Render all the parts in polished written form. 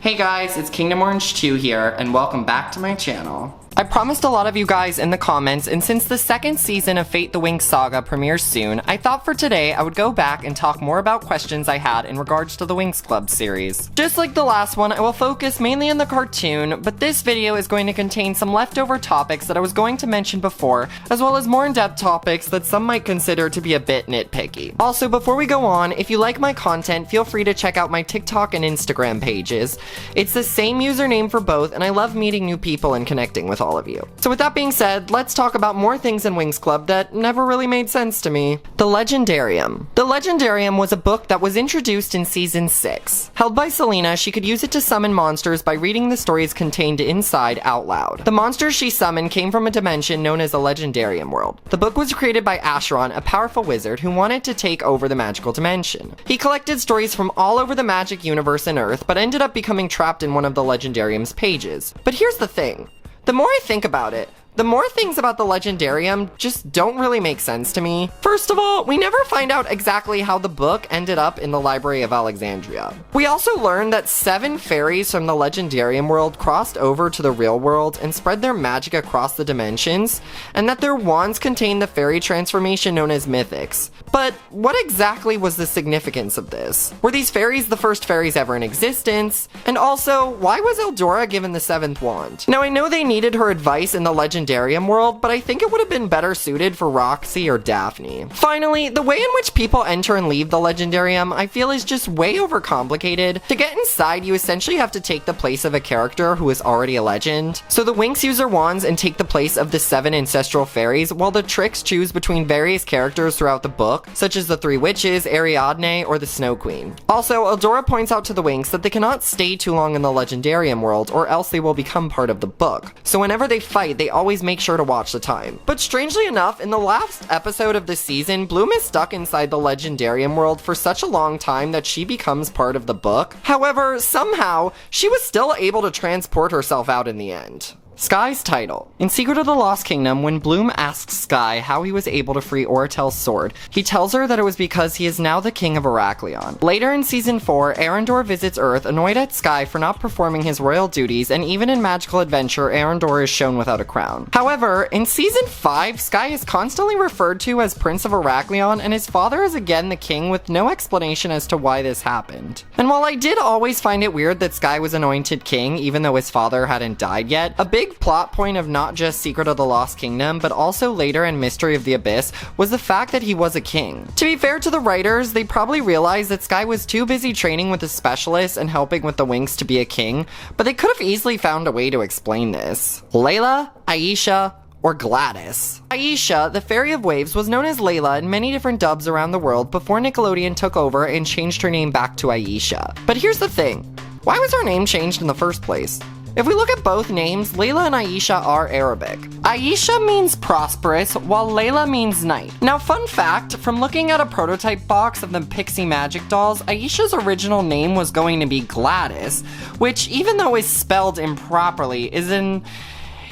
Hey guys, it's Kingdom Orange 2 here, and welcome back to my channel. I promised a lot of you guys in the comments, and since the second season of Fate the Winx Saga premieres soon, I thought for today I would go back and talk more about questions I had in regards to the Winx Club series. Just like the last one, I will focus mainly on the cartoon, but this video is going to contain some leftover topics that I was going to mention before, as well as more in-depth topics that some might consider to be a bit nitpicky. Also, before we go on, if you like my content, feel free to check out my TikTok and Instagram pages. It's the same username for both, and I love meeting new people and connecting with all of you. So with that being said, let's talk about more things in Winx Club that never really made sense to me. The Legendarium. The Legendarium was a book that was introduced in season 6. Held by Selena, she could use it to summon monsters by reading the stories contained inside out loud. The monsters she summoned came from a dimension known as the Legendarium world. The book was created by Aisha, a powerful wizard who wanted to take over the magical dimension. He collected stories from all over the magic universe and Earth, but ended up becoming trapped in one of the Legendarium's pages. But here's the thing. The more I think about it, the more things about the Legendarium just don't really make sense to me. First of all, we never find out exactly how the book ended up in the Library of Alexandria. We also learn that 7 fairies from the Legendarium world crossed over to the real world and spread their magic across the dimensions, and that their wands contain the fairy transformation known as mythics. But what exactly was the significance of this? Were these fairies the first fairies ever in existence? And also, why was Eldora given the 7th wand? Now, I know they needed her advice in the Legendarium world, but I think it would have been better suited for Roxy or Daphne. Finally, the way in which people enter and leave the Legendarium, I feel is just way overcomplicated. To get inside, you essentially have to take the place of a character who is already a legend. So the Winx use their wands and take the place of the 7 ancestral fairies, while the Tricks choose between various characters throughout the book, such as the 3 witches, Ariadne, or the Snow Queen. Also, Eldora points out to the Winx that they cannot stay too long in the Legendarium world, or else they will become part of the book. So whenever they fight, they always make sure to watch the time. But strangely enough, in the last episode of the season, Bloom is stuck inside the Legendarium world for such a long time that she becomes part of the book. However, somehow, she was still able to transport herself out in the end. Sky's title. In Secret of the Lost Kingdom, when Bloom asks Sky how he was able to free Oratel's sword, he tells her that it was because he is now the king of Heraklion. Later in season 4, Arendor visits Earth, annoyed at Sky for not performing his royal duties, and even in Magical Adventure, Arendor is shown without a crown. However, in season 5, Sky is constantly referred to as Prince of Heraklion, and his father is again the king with no explanation as to why this happened. And while I did always find it weird that Sky was anointed king, even though his father hadn't died yet, a big plot point of not just Secret of the Lost Kingdom, but also later in Mystery of the Abyss, was the fact that he was a king. To be fair to the writers, they probably realized that Sky was too busy training with the specialists and helping with the Winx to be a king, but they could have easily found a way to explain this. Layla, Aisha, or Gladis. Aisha, the Fairy of Waves, was known as Layla in many different dubs around the world before Nickelodeon took over and changed her name back to Aisha. But here's the thing, why was her name changed in the first place? If we look at both names, Layla and Aisha are Arabic. Aisha means prosperous, while Layla means knight. Now, fun fact, from looking at a prototype box of the Pixie Magic dolls, Aisha's original name was going to be Gladis, which, even though is spelled improperly, is an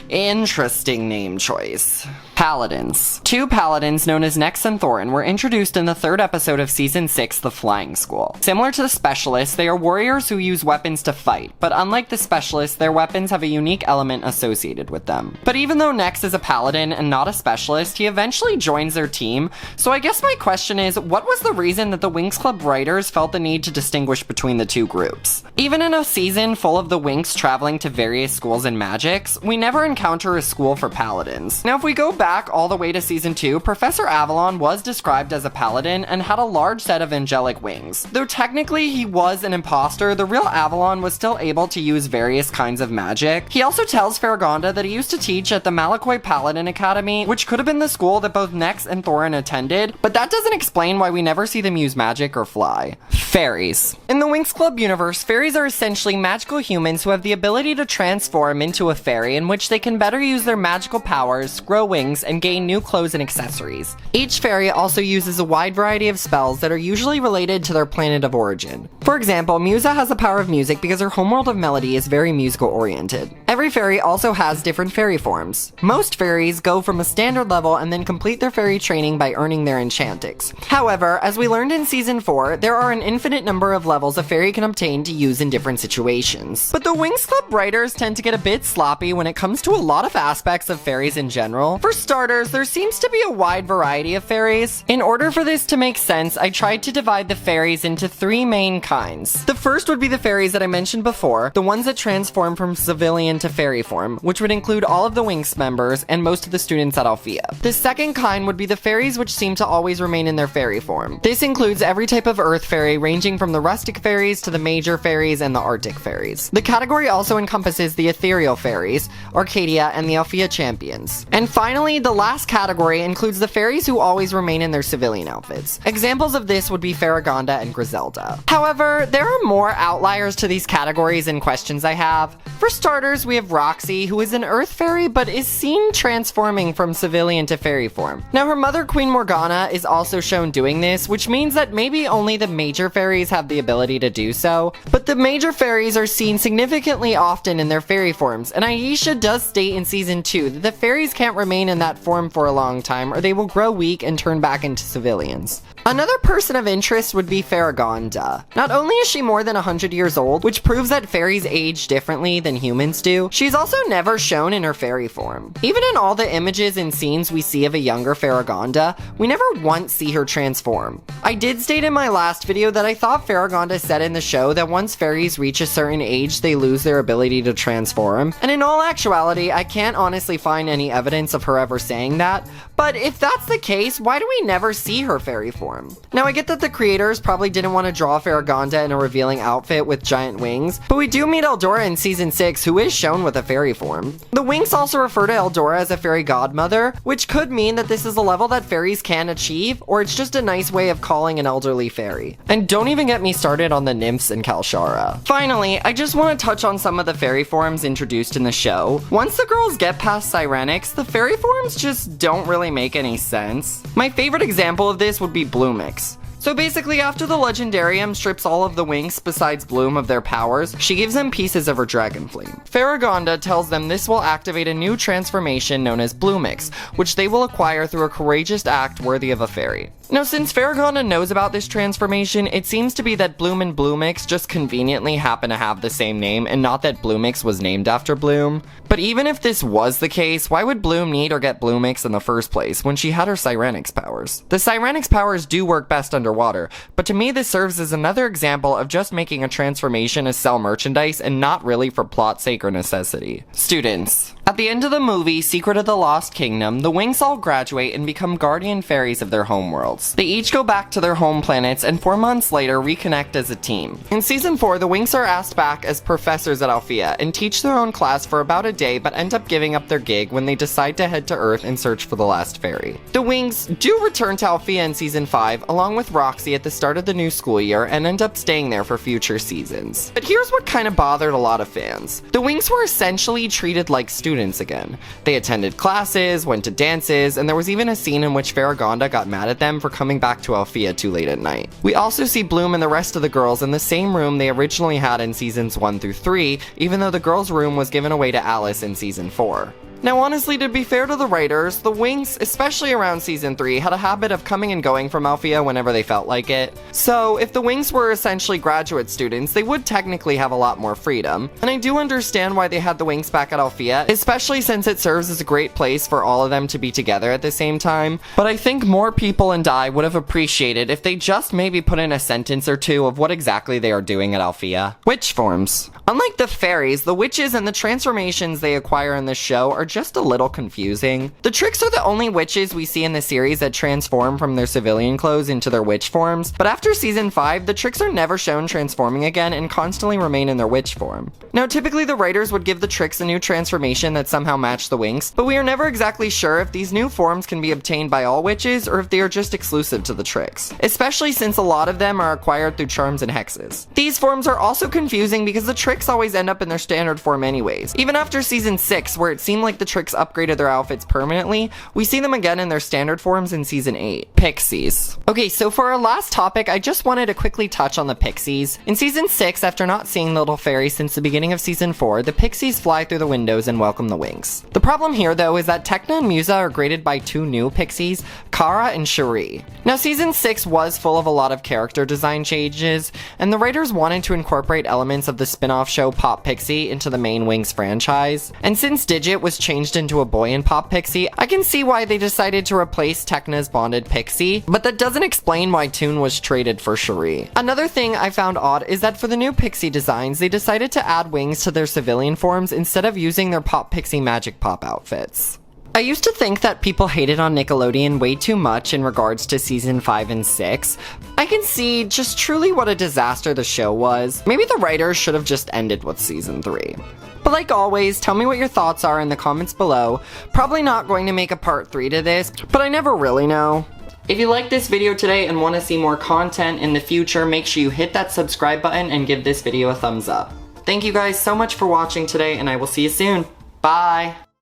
interesting name choice. Paladins. 2 paladins known as Nex and Thorin were introduced in the 3rd episode of season 6, The Flying School. Similar to the specialists, they are warriors who use weapons to fight, but unlike the specialists, their weapons have a unique element associated with them. But even though Nex is a paladin and not a specialist, he eventually joins their team, so I guess my question is, what was the reason that the Winx Club writers felt the need to distinguish between the 2 groups? Even in a season full of the Winx traveling to various schools and magics, we never encounter a school for paladins. Now, if we go back all the way to season 2, Professor Avalon was described as a paladin and had a large set of angelic wings. Though technically he was an imposter, the real Avalon was still able to use various kinds of magic. He also tells Farragonda that he used to teach at the Malakoi Paladin Academy, which could have been the school that both Nex and Thorin attended, but that doesn't explain why we never see them use magic or fly. Fairies. In the Winx Club universe, fairies are essentially magical humans who have the ability to transform into a fairy, in which they can better use their magical powers, grow wings, and gain new clothes and accessories. Each fairy also uses a wide variety of spells that are usually related to their planet of origin. For example, Musa has the power of music because her homeworld of Melody is very musical oriented. Every Every fairy also has different fairy forms. Most fairies go from a standard level and then complete their fairy training by earning their enchantix. However, as we learned in season 4, there are an infinite number of levels a fairy can obtain to use in different situations. But the Winx Club writers tend to get a bit sloppy when it comes to a lot of aspects of fairies in general. For starters, there seems to be a wide variety of fairies. In order for this to make sense, I tried to divide the fairies into 3 main kinds. The first would be the fairies that I mentioned before, the ones that transform from civilian to fairy form, which would include all of the Winx members and most of the students at Alfea. The second kind would be the fairies which seem to always remain in their fairy form. This includes every type of earth fairy, ranging from the rustic fairies to the major fairies and the arctic fairies. The category also encompasses the ethereal fairies, Arcadia, and the Alfea champions. And finally, the last category includes the fairies who always remain in their civilian outfits. Examples of this would be Faragonda and Griselda. However, there are more outliers to these categories and questions I have. For starters, we have Roxy, who is an earth fairy but is seen transforming from civilian to fairy form. Now, her mother Queen Morgana is also shown doing this, which means that maybe only the major fairies have the ability to do so, but the major fairies are seen significantly often in their fairy forms, and Aisha does state in season 2 that the fairies can't remain in that form for a long time or they will grow weak and turn back into civilians. Another person of interest would be Faragonda. Not only is she more than 100 years old, which proves that fairies age differently than humans do, she's also never shown in her fairy form. Even in all the images and scenes we see of a younger Faragonda, we never once see her transform. I did state in my last video that I thought Faragonda said in the show that once fairies reach a certain age, they lose their ability to transform, and in all actuality, I can't honestly find any evidence of her ever saying that, but if that's the case, why do we never see her fairy form? Now, I get that the creators probably didn't want to draw Faragonda in a revealing outfit with giant wings, but we do meet Eldora in season 6, who is shown with a fairy form. The Winx also refer to Eldora as a fairy godmother, which could mean that this is a level that fairies can achieve, or it's just a nice way of calling an elderly fairy. And don't even get me started on the nymphs and Kalshara. Finally, I just want to touch on some of the fairy forms introduced in the show. Once the girls get past Cyrenix, the fairy forms just don't really make any sense. My favorite example of this would be Bloomix. So basically, after the Legendarium strips all of the Winx besides Bloom of their powers, she gives them pieces of her dragon flame. Faragonda tells them this will activate a new transformation known as Bloomix, which they will acquire through a courageous act worthy of a fairy. Now, since Faragonda knows about this transformation, it seems to be that Bloom and Bloomix just conveniently happen to have the same name, and not that Bloomix was named after Bloom. But even if this was the case, why would Bloom need or get Bloomix in the first place when she had her Cyrenix powers? The Cyrenix powers do work best underwater, but to me this serves as another example of just making a transformation to sell merchandise and not really for plot sake or necessity. Students. At the end of the movie, Secret of the Lost Kingdom, the Winx all graduate and become guardian fairies of their homeworlds. They each go back to their home planets and 4 months later reconnect as a team. In season 4, the Winx are asked back as professors at Alfea and teach their own class for about a day but end up giving up their gig when they decide to head to Earth and search for the last fairy. The Winx do return to Alfea in season 5 along with Roxy at the start of the new school year and end up staying there for future seasons. But here's what kind of bothered a lot of fans. The Winx were essentially treated like students again. They attended classes, went to dances, and there was even a scene in which Faragonda got mad at them for coming back to Alfea too late at night. We also see Bloom and the rest of the girls in the same room they originally had in seasons 1 through 3, even though the girls' room was given away to Alice in season 4. Now honestly, to be fair to the writers, the Winx, especially around season 3, had a habit of coming and going from Alfea whenever they felt like it. So if the Winx were essentially graduate students, they would technically have a lot more freedom. And I do understand why they had the Winx back at Alfea, especially since it serves as a great place for all of them to be together at the same time. But I think more people and I would have appreciated if they just maybe put in a sentence or two of what exactly they are doing at Alfea. Witch forms. Unlike the fairies, the witches and the transformations they acquire in this show are just a little confusing. The Tricks are the only witches we see in the series that transform from their civilian clothes into their witch forms, but after season 5, the Tricks are never shown transforming again and constantly remain in their witch form. Now typically the writers would give the Tricks a new transformation that somehow matched the Winx, but we are never exactly sure if these new forms can be obtained by all witches or if they are just exclusive to the Tricks, especially since a lot of them are acquired through charms and hexes. These forms are also confusing because the Tricks always end up in their standard form anyways, even after season 6 where it seemed like like the Tricks upgraded their outfits permanently, we see them again in their standard forms in Season 8. Pixies. Okay, so for our last topic, I just wanted to quickly touch on the Pixies. In Season 6, after not seeing the little fairies since the beginning of Season 4, the Pixies fly through the windows and welcome the Winx. The problem here, though, is that Tekna and Musa are graded by two new Pixies, Kara and Cherie. Now, Season 6 was full of a lot of character design changes, and the writers wanted to incorporate elements of the spin-off show Pop Pixie into the main Winx franchise. And since Digit was changed into a boy in Pop Pixie, I can see why they decided to replace Tekna's bonded Pixie, but that doesn't explain why Toon was traded for Cherie. Another thing I found odd is that for the new Pixie designs, they decided to add wings to their civilian forms instead of using their Pop Pixie Magic Pop outfits. I used to think that people hated on Nickelodeon way too much in regards to Season 5 and 6. I can see just truly what a disaster the show was. Maybe the writers should have just ended with Season 3. But like always, tell me what your thoughts are in the comments below. Probably not going to make a part 3 to this, but I never really know. If you liked this video today and want to see more content in the future, make sure you hit that subscribe button and give this video a thumbs up. Thank you guys so much for watching today, and I will see you soon. Bye!